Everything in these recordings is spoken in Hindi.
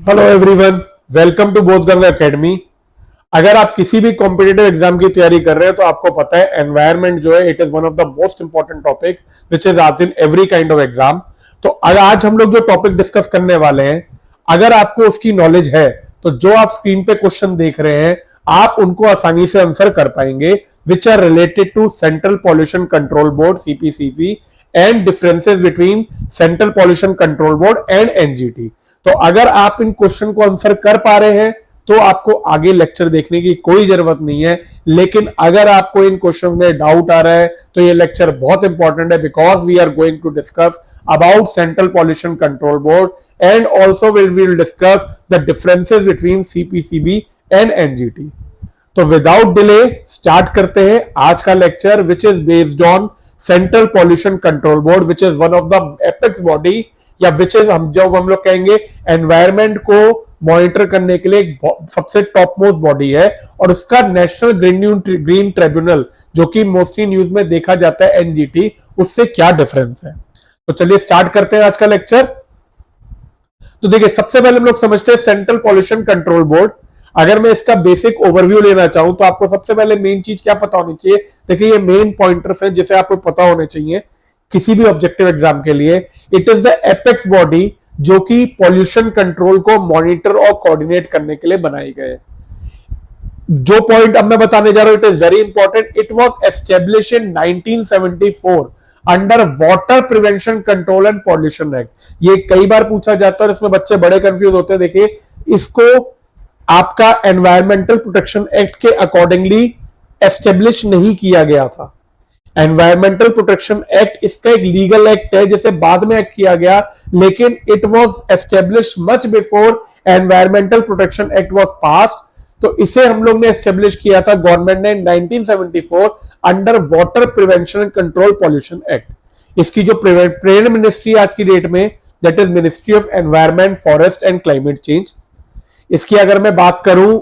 Hello everyone, welcome to Bodh Ganga academy. अगर आप किसी भी कॉम्पिटिटिव एग्जाम की तैयारी कर रहे हैं तो आपको पता है एनवायरनमेंट जो है it is one of the most important topic which is asked in every kind of exam. तो आज हम लोग जो टॉपिक डिस्कस करने वाले हैं, अगर आपको उसकी नॉलेज है तो जो आप स्क्रीन पे क्वेश्चन देख रहे हैं आप उनको आसानी से आंसर कर पाएंगे, which are related to central pollution control board CPCB and differences between central pollution control board and NGT. तो अगर आप इन क्वेश्चन को आंसर कर पा रहे हैं तो आपको आगे लेक्चर देखने की कोई जरूरत नहीं है। लेकिन अगर आपको इन क्वेश्चन में डाउट आ रहा है तो ये लेक्चर बहुत इंपॉर्टेंट है, because we are going to discuss about central pollution control board and also will discuss the differences between CPCB and NGT. तो विदाउट डिले स्टार्ट करते हैं आज का lecture, which is based on central pollution control board, which is one of the apex body, या विच इज हम लोग कहेंगे एनवायरमेंट को मॉनिटर करने के लिए सबसे टॉप मोस्ट बॉडी है। और उसका नेशनल ग्रीन ट्रिब्यूनल जो कि मोस्टली न्यूज में देखा जाता है एनजीटी, उससे क्या डिफरेंस है। तो चलिए स्टार्ट करते हैं आज का लेक्चर। तो देखिए, सबसे पहले हम लोग समझते हैं सेंट्रल पॉल्यूशन कंट्रोल बोर्ड। अगर मैं इसका बेसिक ओवरव्यू लेना चाहूं तो आपको सबसे पहले मेन चीज क्या पता होनी चाहिए। देखिए, ये मेन पॉइंटर्स हैं जिसे आपको पता होने चाहिए किसी भी ऑब्जेक्टिव एग्जाम के लिए। It is the apex body जो कि पॉल्यूशन कंट्रोल को मॉनिटर और कोऑर्डिनेट करने के लिए बनाई गए। जो पॉइंट अब मैं बताने जा रहा हूं it is very important. It was establish in 1974 under water prevention control and pollution act. ये कई बार पूछा जाता है और इसमें बच्चे बड़े कंफ्यूज होते हैं। देखिए, इसको आपका एनवायरमेंटल प्रोटेक्शन एक्ट के अकॉर्डिंगली एस्टेब्लिश नहीं किया गया था। एनवायरमेंटल प्रोटेक्शन एक्ट इसका एक लीगल एक्ट है जिसे बाद में एक्ट किया गया, लेकिन it was establish much before environmental protection act was passed. तो इसे हम लोग ने एस्टेब्लिश किया था गवर्नमेंट ने 1974 under water prevention and control pollution act. इसकी जो प्रेजेंट मिनिस्ट्री आज की डेट में, that is ministry of environment, forest and climate change. इसकी अगर मैं बात करूं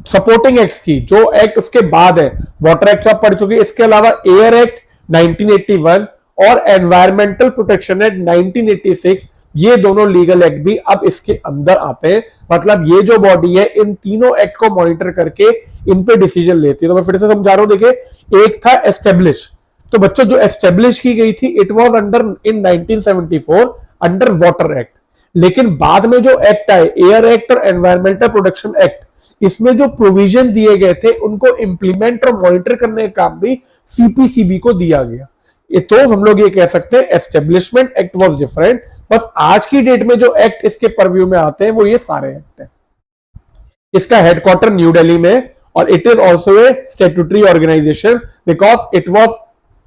सपोर्टिंग एक्ट्स की, जो एक्ट उसके बाद है, वाटर एक्ट आप पढ़ चुके, इसके अलावा एयर एक्ट 1981 और एनवायरमेंटल प्रोटेक्शन एक्ट 1986, ये दोनों लीगल एक्ट भी अब इसके अंदर आते हैं। मतलब ये जो बॉडी है इन तीनों एक्ट को मॉनिटर करके इन पे डिसीजन लेती है। तो मैं फिर से समझा रहा हूं, देखिए, एक था एस्टेब्लिश, तो बच्चों जो एस्टेब्लिश की गई थी it was under in 1974 under water act. लेकिन बाद में जो एक्ट आए, एयर एक्ट और एनवायरमेंटल प्रोटेक्शन एक्ट, इसमें जो प्रोविजन दिए गए थे उनको इंप्लीमेंट और मॉनिटर करने का काम भी सीपीसीबी को दिया गया। तो हम लोग ये कह सकते हैं एस्टेब्लिशमेंट एक्ट वाज डिफरेंट। बस आज की डेट में जो एक्ट इसके परव्यू में आते हैं वो ये सारे एक्ट हैं। इसका हेडक्वार्टर न्यू दिल्ली में, और it is also a statutory organization because it was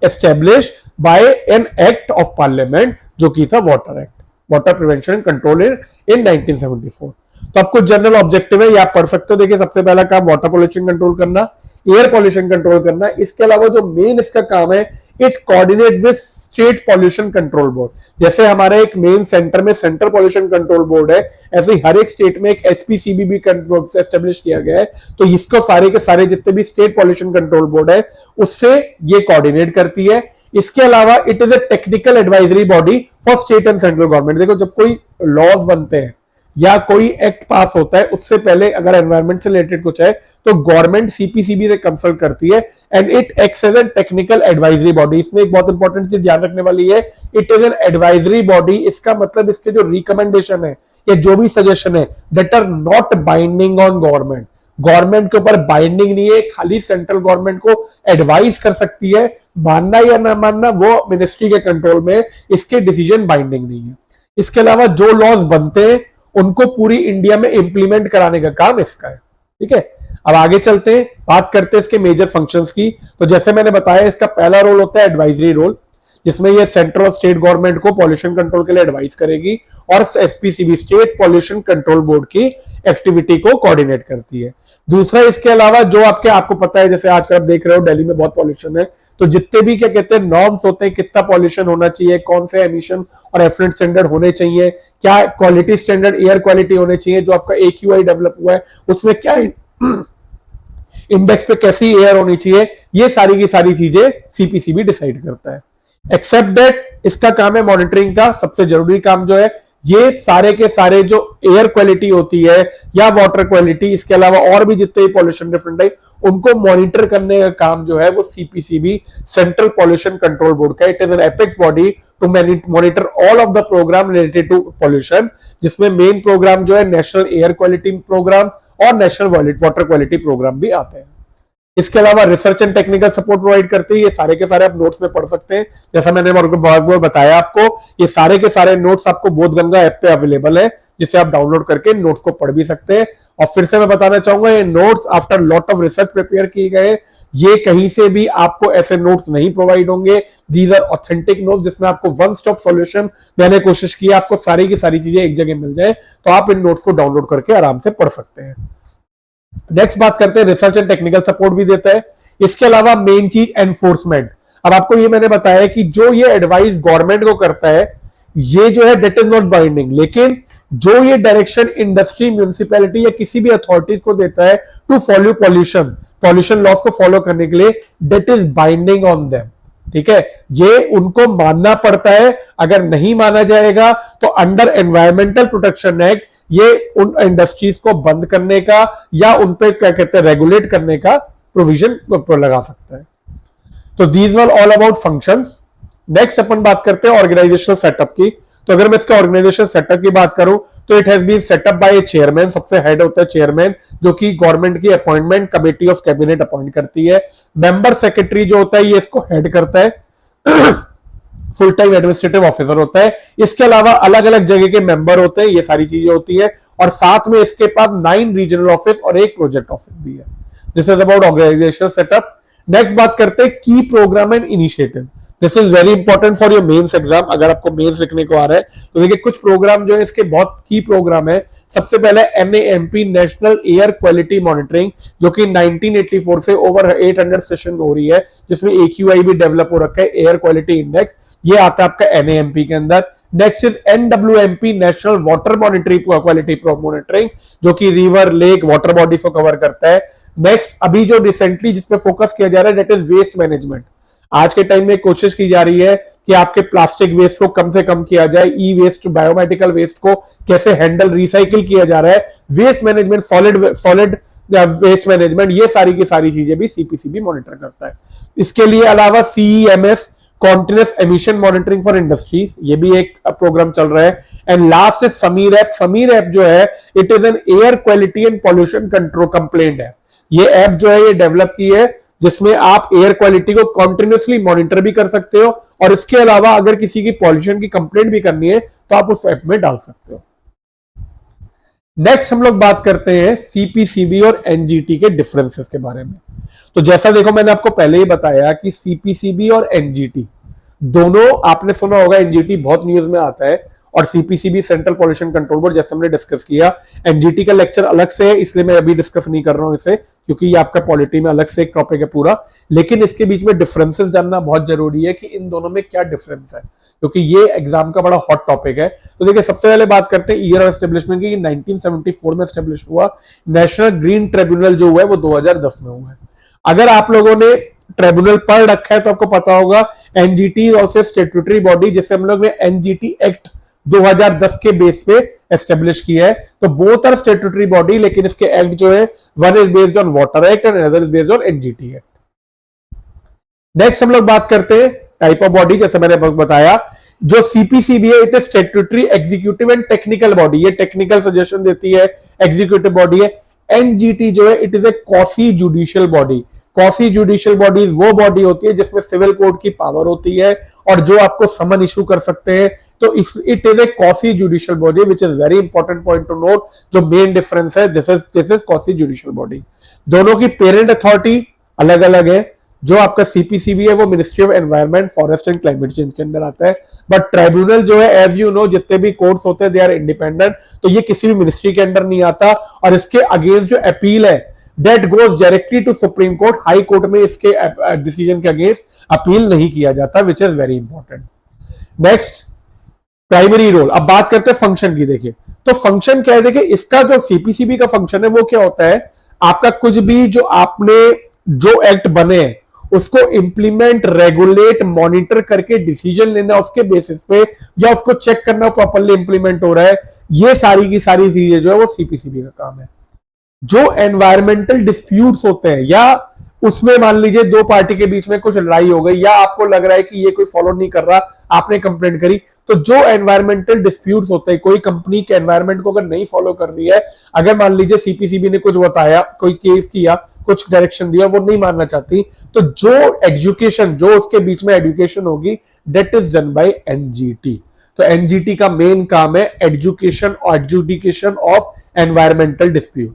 establish by an act of parliament जो की था water act, water prevention and control in 1974। तो आपको जनरल ऑब्जेक्टिव है, ये आप पढ़ सकते हो। देखिए, सबसे पहला काम वाटर पॉल्यूशन कंट्रोल करना, एयर पॉल्यूशन कंट्रोल करना। इसके अलावा जो मेन इसका काम है, it coordinate with state pollution control board. जैसे हमारे एक मेन सेंटर में सेंट्रल पॉल्यूशन कंट्रोल बोर्ड है, ऐसे ही हर एक स्टेट में एक एसपीसीबी भी एस्टेब्लिश किया गया है। तो इसको सारे के सारे जितने भी स्टेट पॉल्यूशन कंट्रोल बोर्ड है उससे ये कोऑर्डिनेट करती है। इसके अलावा it is a technical advisory body for state and central government. देखो, जब कोई लॉज बनते हैं या कोई एक्ट पास होता है उससे पहले अगर एनवायरमेंट से रिलेटेड कुछ है तो गवर्नमेंट सीपीसीबी से कंसल्ट करती है and it acts as an technical advisory body. इसमें एक बहुत इंपॉर्टेंट चीज ध्यान रखने वाली है, it is an advisory body. इसका मतलब इसके जो रिकमेंडेशन है या जो भी सजेशन है that are not binding on government, government के ऊपर बाइंडिंग नहीं है, खाली सेंट्रल गवर्नमेंट को एडवाइस कर सकती है। मानना या ना मानना वो मिनिस्ट्री के कंट्रोल में, इसके डिसीजन बाइंडिंग नहीं है। इसके अलावा जो लॉज बनते हैं उनको पूरी इंडिया में इंप्लीमेंट कराने का काम इसका है। ठीक है, अब आगे चलते हैं, बात करते हैं इसके मेजर फंक्शंस की। तो जैसे मैंने बताया, इसका पहला रोल होता है एडवाइजरी रोल, जिसमें ये सेंट्रल और स्टेट गवर्नमेंट को पॉल्यूशन कंट्रोल के लिए एडवाइस करेगी, और SPCB state pollution control board की एक्टिविटी को कोऑर्डिनेट करती है। दूसरा, इसके अलावा जो आपको पता है, जैसे आजकल आप देख रहे हो दिल्ली में बहुत पॉल्यूशन है, तो जितने भी क्या कहते हैं नॉर्म्स होते हैं, कितना पॉल्यूशन होना चाहिए, कौन से एमिशन और एफ्लुएंट स्टैंडर्ड होने चाहिए, क्या क्वालिटी स्टैंडर्ड एयर क्वालिटी होने चाहिए, जो आपका AQI डेवलप हुआ है उसमें क्या इंडेक्स पे कैसी एयर होनी चाहिए, ये सारी की सारी चीजें सीपीसीबी डिसाइड करता है। एक्सेप्ट दैट इसका काम है मॉनिटरिंग का। सबसे जरूरी काम जो है ये सारे के सारे जो एयर क्वालिटी होती है या वाटर क्वालिटी, इसके अलावा और भी जितने भी पॉल्यूशन डिफरेंट है, उनको मॉनिटर करने का काम जो है वो CPCB, central pollution control board का। It is an apex body to monitor all of the program related to pollution, जिसमें मेन प्रोग्राम जो है नेशनल एयर क्वालिटी प्रोग्राम और नेशनल वाटर क्वालिटी प्रोग्राम भी आते हैं। इसके अलावा research and technical support provide करती है। ये सारे के सारे आप नोट्स में पढ़ सकते हैं, जैसा मैंने बहुत बताया आपको। ये सारे के सारे नोट्स आपको बोधगंगा ऐप पे अवेलेबल है, जिसे आप डाउनलोड करके नोट्स को पढ़ भी सकते हैं। और फिर से मैं बताना चाहूंगा, ये notes after lot of research prepare किए गए, ये कहीं से भी आपको ऐसे नोट्स नहीं प्रोवाइड होंगे। दीज आर ऑथेंटिक नोट्स, जिसमें आपको वन स्टॉप सॉल्यूशन मैंने कोशिश की आपको सारी की सारी चीजें एक जगह मिल जाए, तो आप इन नोट्स को डाउनलोड करके आराम से पढ़ सकते हैं। नेक्स्ट बात करते हैं, रिसर्च एंड टेक्निकल सपोर्ट भी देता है। इसके अलावा मेन चीज एनफोर्समेंट। अब आपको ये मैंने बताया कि जो ये एडवाइस गवर्नमेंट को करता है, ये जो है डेट इज नॉट बाइंडिंग, लेकिन जो ये डायरेक्शन इंडस्ट्री, म्यूनिसिपैलिटी या किसी भी अथॉरिटीज को देता है टू फॉलो पॉल्यूशन लॉस को फॉलो करने के लिए, that is binding on them. ठीक है, ये उनको मानना पड़ता है। अगर नहीं माना जाएगा तो अंडर एनवायरमेंटल प्रोटेक्शन एक्ट ये उन इंडस्ट्रीज को बंद करने का या उन पे क्या कहते हैं रेगुलेट करने का प्रोविजन लगा सकता है। तो these were all about functions. Next अपन बात करते हैं ऑर्गेनाइजेशनल सेटअप की। तो अगर मैं इसका ऑर्गेनाइजेशन सेटअप की बात करूं तो it has been set up by a chairman, सबसे हेड होता है चेयरमैन, जो कि गवर्नमेंट की appointment committee of cabinet appoint करती है। मेंबर सेक्रेटरी जो होता है ये इसको हेड करता है, फुल टाइम एडमिनिस्ट्रेटिव ऑफिसर होता है। इसके अलावा अलग अलग जगह के मेंबर होते हैं, ये सारी चीजें होती है। और साथ में इसके पास 9 रीजनल ऑफिस और 1 प्रोजेक्ट ऑफिस भी है। This is about organizational setup. Next बात करते हैं की program and initiative. This is very important for your mains exam. अगर आपको मेंस लिखने को आ रहा है तो देखिए कुछ प्रोग्राम जो है इसके बहुत की प्रोग्राम है। सबसे पहले NAMP, national air quality monitoring, जो कि 1984 से ओवर 800 सेशन हो रही है, जिसमें AQI भी डेवलप हो रखा है, एयर क्वालिटी इंडेक्स, ये आता है आपका NAMP के अंदर। Next is NWMP, national water monitoring quality monitoring, जो कि रिवर, लेक, वाटर बॉडीज को कवर करता है। नेक्स्ट अभी जो रिसेंटली जिसपे फोकस किया जा रहा है, दैट इज वेस्ट मैनेजमेंट। आज के टाइम में कोशिश की जा रही है कि आपके प्लास्टिक वेस्ट को कम से कम किया जाए, ई वेस्ट, बायोमेडिकल वेस्ट को कैसे हैंडल, रिसाइकिल किया जा रहा है, waste management, solid waste management, ये सारी की सारी चीजें भी सीपीसीबी मॉनिटर करता है। इसके लिए अलावा CEMF, continuous emission monitoring for industries, ये भी एक प्रोग्राम चल रहा है। एंड लास्ट है समीर ऐप। समीर ऐप जो है it is N air quality and pollution control complaint है। ये ऐप जो है ये डेवलप की है, जिसमें आप एयर क्वालिटी को कॉन्टिन्यूसली मॉनिटर भी कर सकते हो, और इसके अलावा अगर किसी की पॉल्यूशन की कंप्लेंट भी करनी है तो आप उस ऐप में डाल सकते हो। नेक्स्ट हम लोग बात करते हैं सीपीसीबी और एनजीटी के डिफरेंसेस के बारे में। तो जैसा देखो मैंने आपको पहले ही बताया कि सीपीसीबी और एनजीटी दोनों, आपने सुना होगा एनजीटी बहुत न्यूज में आता है, और CPCB central pollution control board, जैसे हमने डिस्कस किया। एनजीटी का लेक्चर अलग से है, इसलिए मैं अभी डिस्कस नहीं कर रहा हूं इसे, क्योंकि ये आपका पॉलिटी में अलग से एक टॉपिक है पूरा। लेकिन इसके बीच में डिफरेंसेस जानना बहुत जरूरी है कि इन दोनों में क्या डिफरेंस है, क्योंकि ये एग्जाम का बड़ा हॉट टॉपिक है। तो देखिए सबसे पहले बात करते हैं ईयर ऑफ एस्टेब्लिशमेंट की। 1974 में एस्टेब्लिश हुआ। नेशनल ग्रीन ट्रिब्यूनल जो हुआ है वो 2010 में हुआ है। अगर आप लोगों ने ट्रिब्यूनल पढ़ रखा है तो आपको पता होगा एनजीटी ऑल्सो स्टैट्यूटरी बॉडी, जिसे हम लोग ने एनजीटी एक्ट 2010 के बेस पे एस्टेब्लिश किया है। तो बोथ आर स्टैट्यूटरी बॉडी, लेकिन इसके एक्ट जो है one is based on water act and other is based on NGT act. Next हम लोग बात करते हैं टाइप ऑफ बॉडी। जैसे मैंने बताया जो सीपीसीबी है it is statutory, executive and technical body, ये टेक्निकल सजेशन देती है, एग्जीक्यूटिव बॉडी है। एनजीटी जो है it is a quasi judicial body. Quasi judicial body वो बॉडी होती है जिसमें सिविल कोर्ट की पावर होती है और जो आपको समन इशू कर सकते हैं। तो it is a quasi judicial body, which is very important point two note. जो मेन डिफरेंस है this is quasi judicial body. दोनों की पेरेंट अथॉरिटी अलग अलग है। जो आपका सीपीसीबी है वो ministry of environment, forest and climate change के अंदर आता है। बट ट्राइब्यूनल जो है एज यू नो जितने भी कोर्ट्स होते हैं दे आर इंडिपेंडेंट, तो ये किसी भी मिनिस्ट्री के अंडर नहीं आता। और इसके अगेंस्ट जो अपील है that goes directly to supreme court. High court में इसके डिसीजन के अगेंस्ट अपील नहीं किया जाता, which is very important. Next primary role. अब बात करते हैं फंक्शन की। देखिए तो फंक्शन क्या है, देखिए इसका जो सीपीसीबी का फंक्शन है वो क्या होता है, आपका कुछ भी जो आपने जो एक्ट बने उसको इंप्लीमेंट, रेगुलेट, मॉनिटर करके डिसीजन लेना उसके बेसिस पे, या उसको चेक करना प्रॉपरली इंप्लीमेंट हो रहा है, ये सारी की सारी चीजें जो है वो सीपीसीबी का काम है। जो एनवायरमेंटल डिस्प्यूट्स होते हैं, या उसमें मान लीजिए दो पार्टी के बीच में कुछ लड़ाई हो गई, या आपको लग रहा है कि ये कोई फॉलो नहीं कर रहा, आपने कंप्लेंट करी, तो जो एनवायरमेंटल डिस्प्यूट्स होते हैं, कोई कंपनी के एनवायरमेंट को अगर नहीं फॉलो कर रही है, अगर मान लीजिए सीपीसीबी ने कुछ बताया, कोई केस किया, कुछ डायरेक्शन दिया, वो नहीं मानना चाहती, तो जो एजुकेशन, जो उसके बीच में एजुकेशन होगी, that is done by NGT. तो एनजीटी का मेन काम है एजुकेशन और एडजुडिकेशन ऑफ एनवायरमेंटल डिस्प्यूट।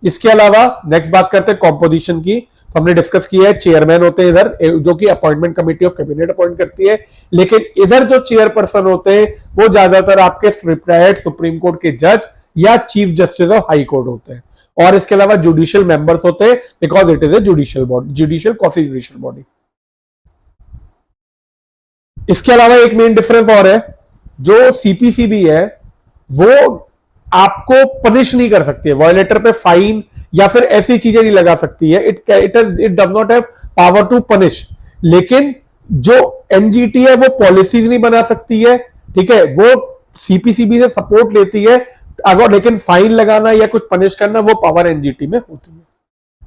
इसके अलावा नेक्स्ट बात करते हैं कॉम्पोजिशन की। तो हमने डिस्कस किया है, चेयरमैन होते हैं इधर, जो कि appointment committee of cabinet appoint करती है, लेकिन इधर जो चेयरपर्सन होते हैं वो ज्यादातर आपके रिटायर्ड सुप्रीम कोर्ट के जज या chief justice of high court होते हैं। और इसके अलावा जुडिशियल मेंबर्स होते हैं, because it is a judicial body, judicial quasi judicial body. इसके अलावा एक मेन डिफरेंस और है, जो सीपीसीबी है वो आपको पनिश नहीं कर सकती है, वायोलेटर पे फाइन या फिर ऐसी चीजें नहीं लगा सकती है, it does not have power to punish. लेकिन जो एनजीटी है वो पॉलिसीज नहीं बना सकती है, ठीक है, वो सीपीसीबी से सपोर्ट लेती है, अगर लेकिन फाइन लगाना या कुछ पनिश करना वो पावर एनजीटी में होती है,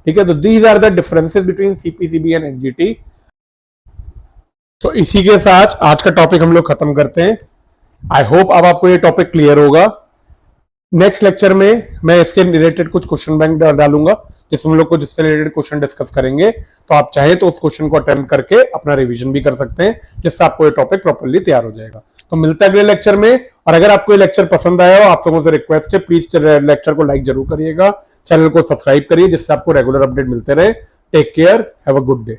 ठीक है। तो these are the differences between CPCB and NGT. तो इसी के साथ आज का टॉपिक हम लोग खत्म करते हैं। आई होप अब आपको ये टॉपिक क्लियर होगा। नेक्स्ट लेक्चर में मैं इसके रिलेटेड कुछ क्वेश्चन बैंक डालूंगा, जिसमें हम लोग कुछ इससे रिलेटेड क्वेश्चन डिस्कस करेंगे। तो आप चाहें तो उस क्वेश्चन को अटेम्प्ट करके अपना रिवीजन भी कर सकते हैं, जिससे आपको ये टॉपिक प्रॉपर्ली तैयार हो जाएगा। तो मिलता है अगले लेक्चर में। और अगर आपको ये लेक्चर पसंद आया हो, आप सबों से रिक्वेस्ट है, प्लीज लेक्चर को लाइक जरूर करिएगा, चैनल को सब्सक्राइब करिए, जिससे आपको रेगुलर अपडेट मिलते रहे। Take care, have a good day.